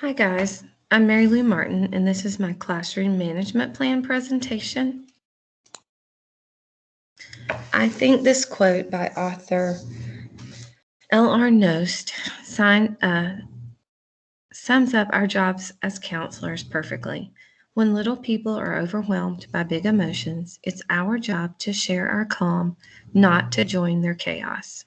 Hi guys, I'm Mary Lou Martin and this is my classroom management plan presentation. I think this quote by author L.R. Knost sums up our jobs as counselors perfectly. When little people are overwhelmed by big emotions, it's our job to share our calm, not to join their chaos.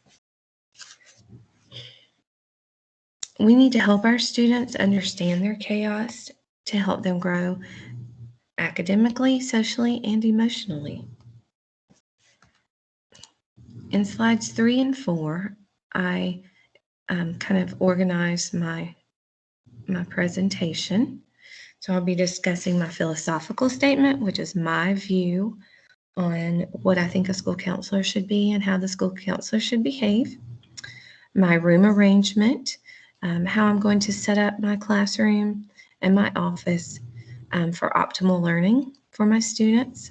We need to help our students understand their chaos to help them grow academically, socially, and emotionally. In slides 3 and 4, I kind of organized my presentation. So I'll be discussing my philosophical statement, which is my view on what I think a school counselor should be and how the school counselor should behave. My room arrangement, how I'm going to set up my classroom and my office for optimal learning for my students,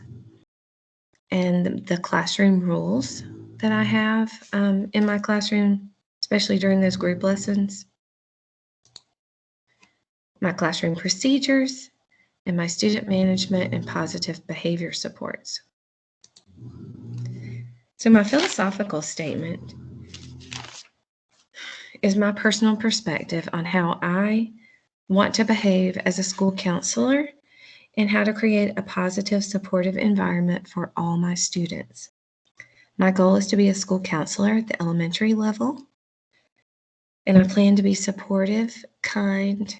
and the classroom rules that I have in my classroom, especially during those group lessons, my classroom procedures, and my student management and positive behavior supports. So my philosophical statement is my personal perspective on how I want to behave as a school counselor and how to create a positive, supportive environment for all my students. My goal is to be a school counselor at the elementary level, and I plan to be supportive, kind,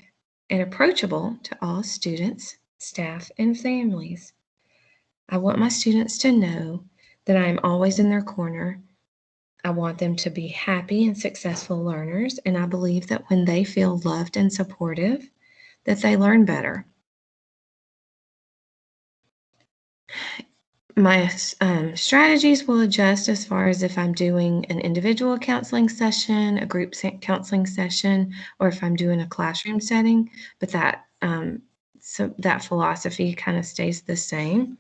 and approachable to all students, staff, and families. I want my students to know that I am always in their corner. I want them to be happy and successful learners, and I believe that when they feel loved and supportive, that they learn better. My strategies will adjust as far as if I'm doing an individual counseling session, a group counseling session, or if I'm doing a classroom setting, but that philosophy kind of stays the same.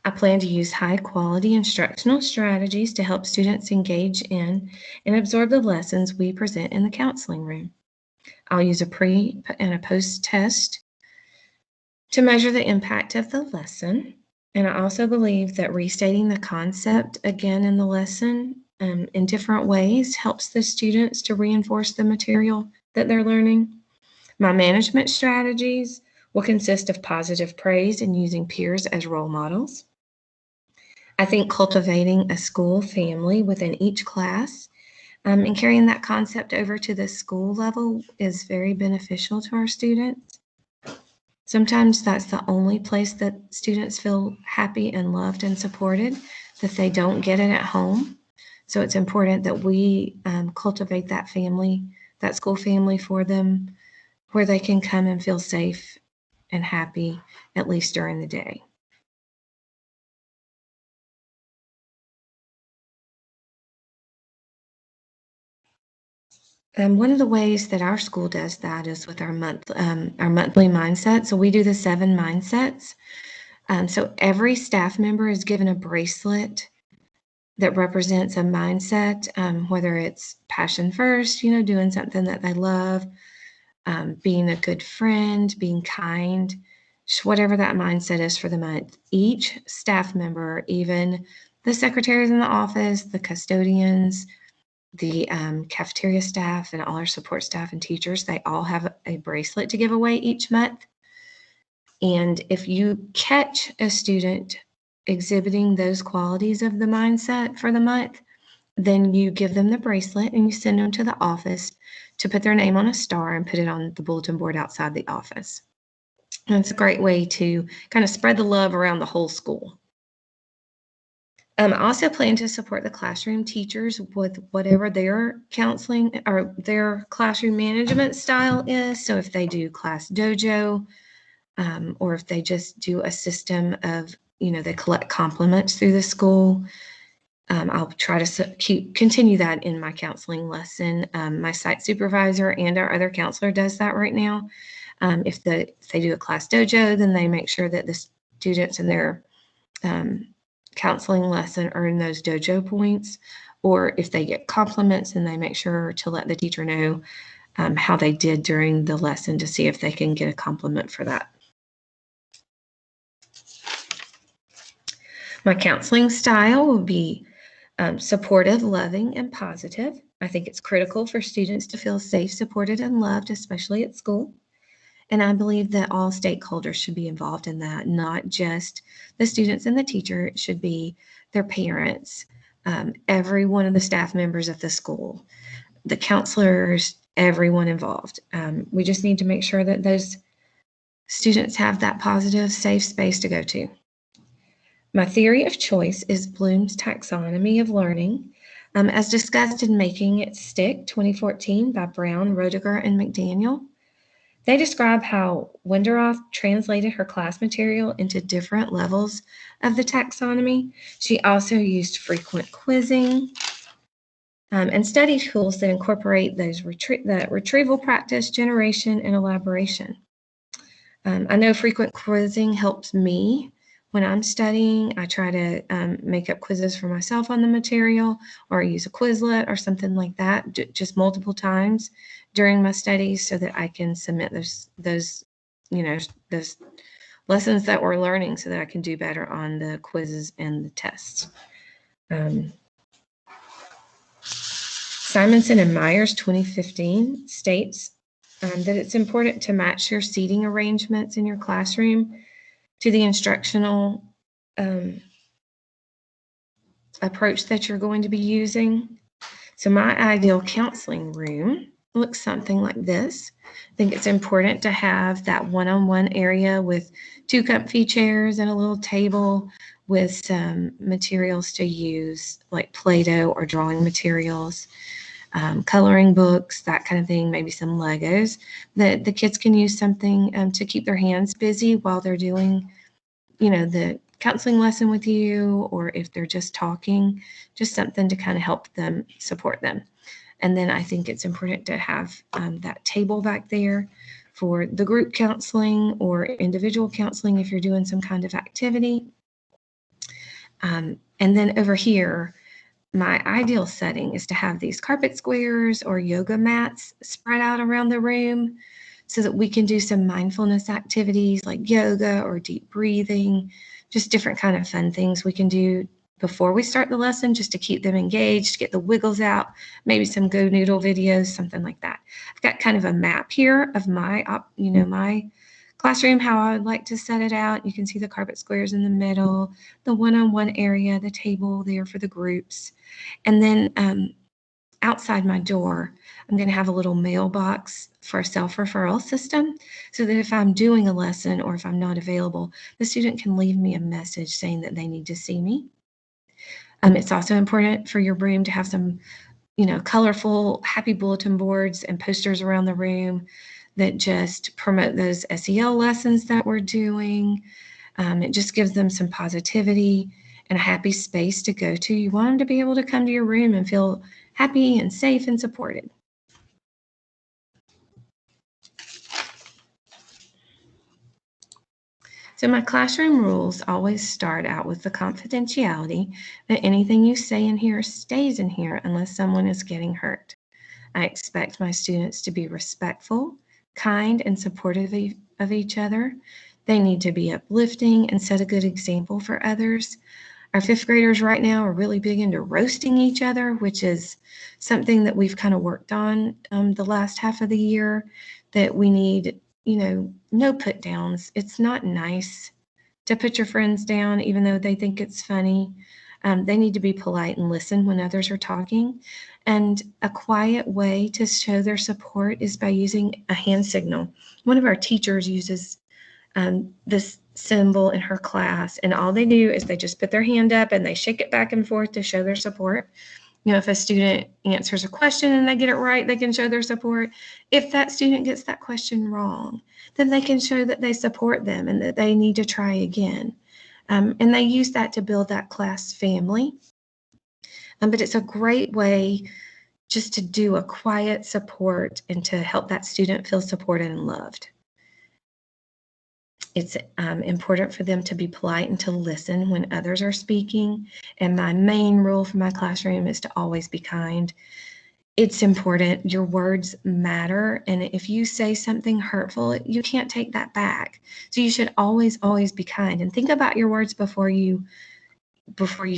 I plan to use high-quality instructional strategies to help students engage in and absorb the lessons we present in the counseling room. I'll use a pre and a post test to measure the impact of the lesson. And I also believe that restating the concept again in the lesson in different ways helps the students to reinforce the material that they're learning. My management strategies will consist of positive praise and using peers as role models. I think cultivating a school family within each class and carrying that concept over to the school level is very beneficial to our students. Sometimes that's the only place that students feel happy and loved and supported, that they don't get it at home. So it's important that we cultivate that family, that school family for them, where they can come and feel safe and happy, at least during the day. One of the ways that our school does that is with our monthly mindset. So we do the 7 mindsets. So every staff member is given a bracelet that represents a mindset, whether it's passion first, doing something that they love, being a good friend, being kind, whatever that mindset is for the month. Each staff member, even the secretaries in the office, the custodians, the cafeteria staff, and all our support staff and teachers, they all have a bracelet to give away each month. And if you catch a student exhibiting those qualities of the mindset for the month, then you give them the bracelet and you send them to the office to put their name on a star and put it on the bulletin board outside the office. And it's a great way to kind of spread the love around the whole school. I also plan to support the classroom teachers with whatever their counseling or their classroom management style is. So if they do class dojo, or if they just do a system of, they collect compliments through the school, I'll try to continue that in my counseling lesson. My site supervisor and our other counselor does that right now. If they do a class dojo, then they make sure that the students in their counseling lesson earn those dojo points, or if they get compliments, then they make sure to let the teacher know how they did during the lesson to see if they can get a compliment for that. My counseling style will be supportive, loving, and positive. I think it's critical for students to feel safe, supported, and loved, especially at school. And I believe that all stakeholders should be involved in that, not just the students and the teacher. It should be their parents, every one of the staff members of the school, the counselors, everyone involved. We just need to make sure that those students have that positive, safe space to go to. My theory of choice is Bloom's taxonomy of learning, as discussed in Making It Stick 2014 by Brown, Roediger, and McDaniel. They describe how Wenderoth translated her class material into different levels of the taxonomy. She also used frequent quizzing and study tools that incorporate those retrieval practice, generation, and elaboration. I know frequent quizzing helps me when I'm studying. I try to make up quizzes for myself on the material, or use a Quizlet or something like that, just multiple times during my studies, so that I can submit those those lessons that we're learning, so that I can do better on the quizzes and the tests. Simonson and Myers 2015 states that it's important to match your seating arrangements in your classroom to the instructional approach that you're going to be using. So my ideal counseling room looks something like this. I think it's important to have that one-on-one area with 2 comfy chairs and a little table with some materials to use, like Play-Doh or drawing materials, coloring books, that kind of thing, maybe some Legos, that the kids can use something to keep their hands busy while they're doing, the counseling lesson with you, or if they're just talking, just something to kind of help them, support them. And then I think it's important to have that table back there for the group counseling or individual counseling if you're doing some kind of activity. And then over here, my ideal setting is to have these carpet squares or yoga mats spread out around the room so that we can do some mindfulness activities like yoga or deep breathing, just different kind of fun things we can do before we start the lesson, just to keep them engaged, get the wiggles out, maybe some Go Noodle videos, something like that. I've got kind of a map here of my, my classroom, how I would like to set it out. You can see the carpet squares in the middle, the one-on-one area, the table there for the groups. And then outside my door, I'm going to have a little mailbox for a self-referral system, so that if I'm doing a lesson or if I'm not available, the student can leave me a message saying that they need to see me. It's also important for your room to have some, colorful, happy bulletin boards and posters around the room that just promote those SEL lessons that we're doing. It just gives them some positivity and a happy space to go to. You want them to be able to come to your room and feel happy and safe and supported. So my classroom rules always start out with the confidentiality that anything you say in here stays in here unless someone is getting hurt. I expect my students to be respectful, kind, and supportive of each other. They need to be uplifting and set a good example for others. Our 5th graders right now are really big into roasting each other, which is something that we've kind of worked on the last half of the year, that we need, no put downs. It's not nice to put your friends down, even though they think it's funny. They need to be polite and listen when others are talking. And a quiet way to show their support is by using a hand signal. One of our teachers uses this symbol in her class, and all they do is they just put their hand up and they shake it back and forth to show their support. If a student answers a question and they get it right, they can show their support. If that student gets that question wrong, then they can show that they support them and that they need to try again. And they use that to build that class family. But it's a great way just to do a quiet support and to help that student feel supported and loved. It's important for them to be polite and to listen when others are speaking. And my main rule for my classroom is to always be kind. It's important. Your words matter. And if you say something hurtful, you can't take that back. So you should always, always be kind and think about your words before you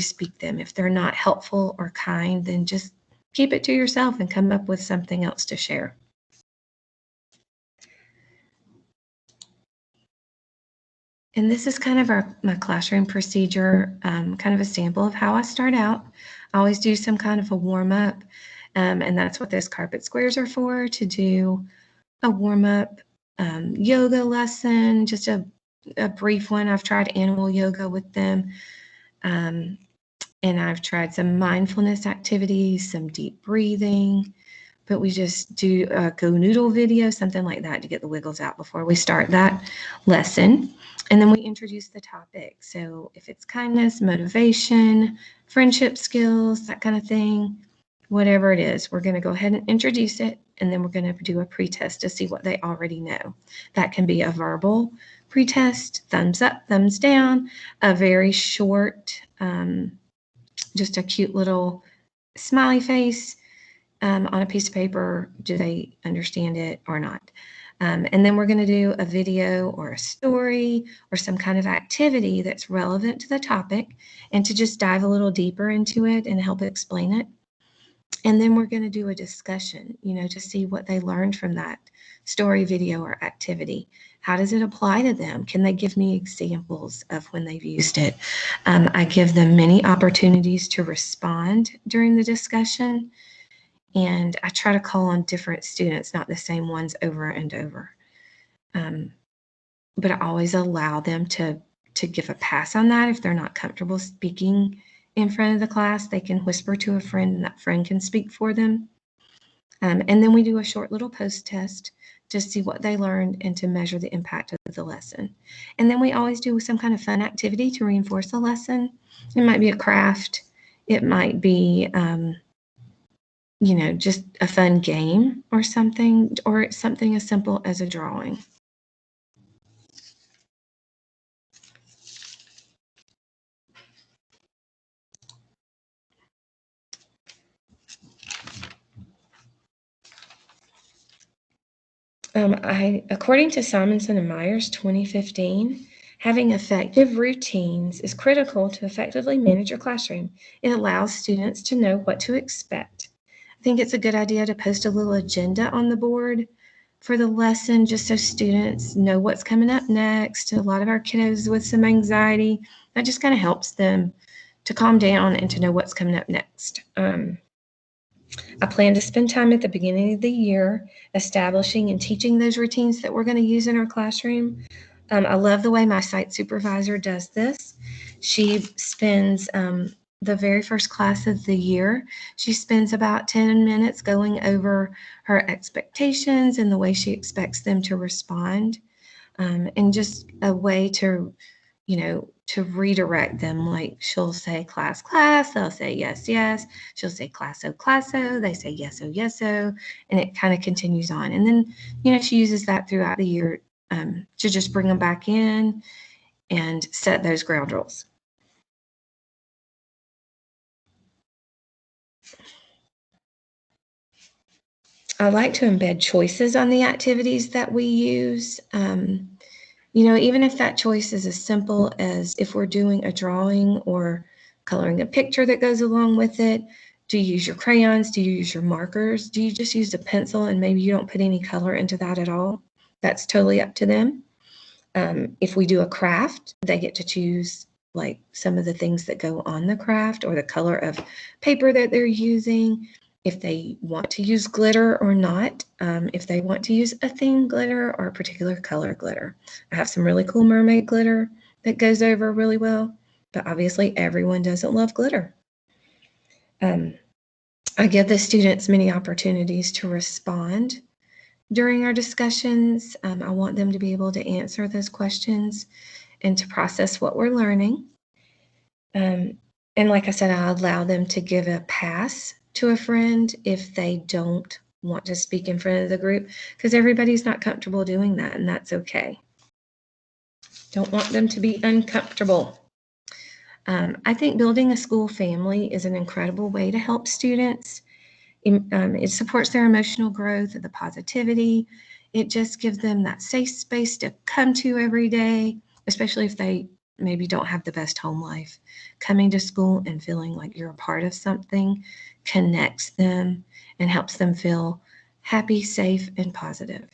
speak them. If they're not helpful or kind, then just keep it to yourself and come up with something else to share. And this is kind of my classroom procedure, kind of a sample of how I start out. I always do some kind of a warm-up, and that's what those carpet squares are for, to do a warm-up yoga lesson, just a brief one. I've tried animal yoga with them, and I've tried some mindfulness activities, some deep breathing, but we just do a Go Noodle video, something like that, to get the wiggles out before we start that lesson. And then we introduce the topic. So if it's kindness, motivation, friendship skills, that kind of thing, whatever it is, we're going to go ahead and introduce it, and then we're going to do a pretest to see what they already know. That can be a verbal pretest, thumbs up, thumbs down, a very short, just a cute little smiley face on a piece of paper. Do they understand it or not? And then we're going to do a video or a story or some kind of activity that's relevant to the topic, and to just dive a little deeper into it and help explain it. And then we're going to do a discussion, to see what they learned from that story, video, or activity. How does it apply to them? Can they give me examples of when they've used it? I give them many opportunities to respond during the discussion. And I try to call on different students, not the same ones over and over. But I always allow them to give a pass on that. If they're not comfortable speaking in front of the class, they can whisper to a friend, and that friend can speak for them. And then we do a short little post test to see what they learned and to measure the impact of the lesson. And then we always do some kind of fun activity to reinforce the lesson. It might be a craft. It might be just a fun game or something as simple as a drawing. According to Simonson and Myers 2015, having effective routines is critical to effectively manage your classroom. It allows students to know what to expect. I think it's a good idea to post a little agenda on the board for the lesson, just so students know what's coming up next. A lot of our kiddos with some anxiety, that just kind of helps them to calm down and to know what's coming up next. I plan to spend time at the beginning of the year establishing and teaching those routines that we're going to use in our classroom. I love the way my site supervisor does this. She spends the very first class of the year, she spends about 10 minutes going over her expectations and the way she expects them to respond, and just a way to redirect them. Like, she'll say class, class, they'll say yes, yes. She'll say classo, classo, they say yes, oh, yes, oh, and it kind of continues on. And then, she uses that throughout the year to just bring them back in and set those ground rules. I like to embed choices on the activities that we use. Even if that choice is as simple as, if we're doing a drawing or coloring a picture that goes along with it, do you use your crayons? Do you use your markers? Do you just use a pencil and maybe you don't put any color into that at all? That's totally up to them. If we do a craft, they get to choose like some of the things that go on the craft or the color of paper that they're using. If they want to use glitter or not, if they want to use a theme glitter or a particular color glitter. I have some really cool mermaid glitter that goes over really well, but obviously everyone doesn't love glitter. I give the students many opportunities to respond during our discussions. I want them to be able to answer those questions and to process what we're learning. And like I said, I allow them to give a pass to a friend if they don't want to speak in front of the group, because everybody's not comfortable doing that, and that's okay. Don't want them to be uncomfortable. I think building a school family is an incredible way to help students. It supports their emotional growth, the positivity. It just gives them that safe space to come to every day, especially if they maybe don't have the best home life. Coming to school and feeling like you're a part of something connects them and helps them feel happy, safe, and positive.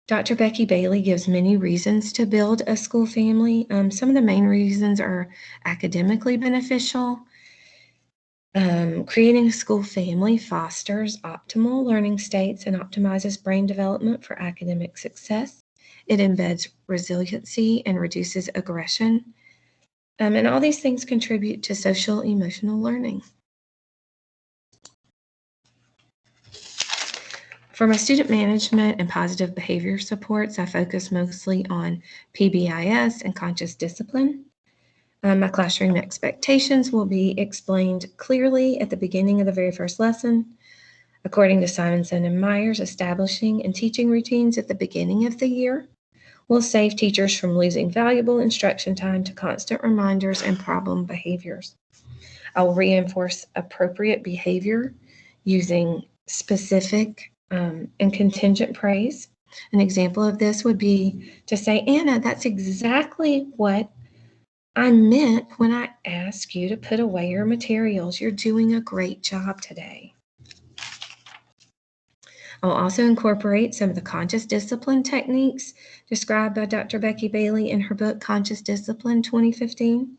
Dr. Becky Bailey gives many reasons to build a school family. Some of the main reasons are academically beneficial. Creating a school family fosters optimal learning states and optimizes brain development for academic success. It embeds resiliency and reduces aggression. And all these things contribute to social emotional learning. For my student management and positive behavior supports, I focus mostly on PBIS and conscious discipline. My classroom expectations will be explained clearly at the beginning of the very first lesson. According to Simonson and Myers, establishing and teaching routines at the beginning of the year will save teachers from losing valuable instruction time to constant reminders and problem behaviors. I will reinforce appropriate behavior using specific and contingent praise. An example of this would be to say, Anna, that's exactly what I meant when I asked you to put away your materials. You're doing a great job today. I'll also incorporate some of the conscious discipline techniques described by Dr. Becky Bailey in her book, Conscious Discipline 2015.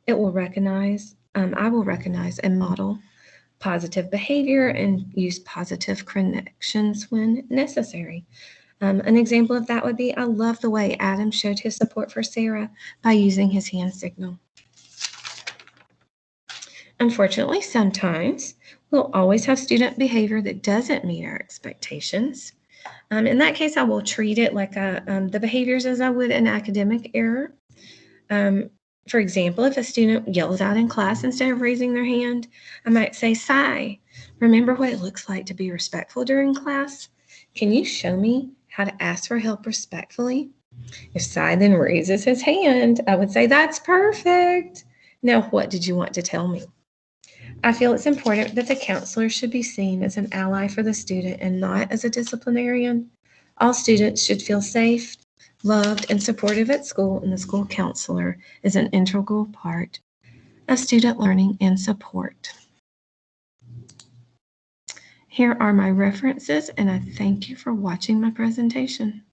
I will recognize and model positive behavior and use positive connections when necessary. An example of that would be, I love the way Adam showed his support for Sarah by using his hand signal. Unfortunately, sometimes we'll always have student behavior that doesn't meet our expectations. In that case, I will treat it like the behaviors as I would an academic error. For example, if a student yells out in class instead of raising their hand, I might say, Sai, remember what it looks like to be respectful during class? Can you show me how to ask for help respectfully? If Sai then raises his hand, I would say, that's perfect. Now, what did you want to tell me? I feel it's important that the counselor should be seen as an ally for the student and not as a disciplinarian. All students should feel safe, loved, and supportive at school, and the school counselor is an integral part of student learning and support. Here are my references, and I thank you for watching my presentation.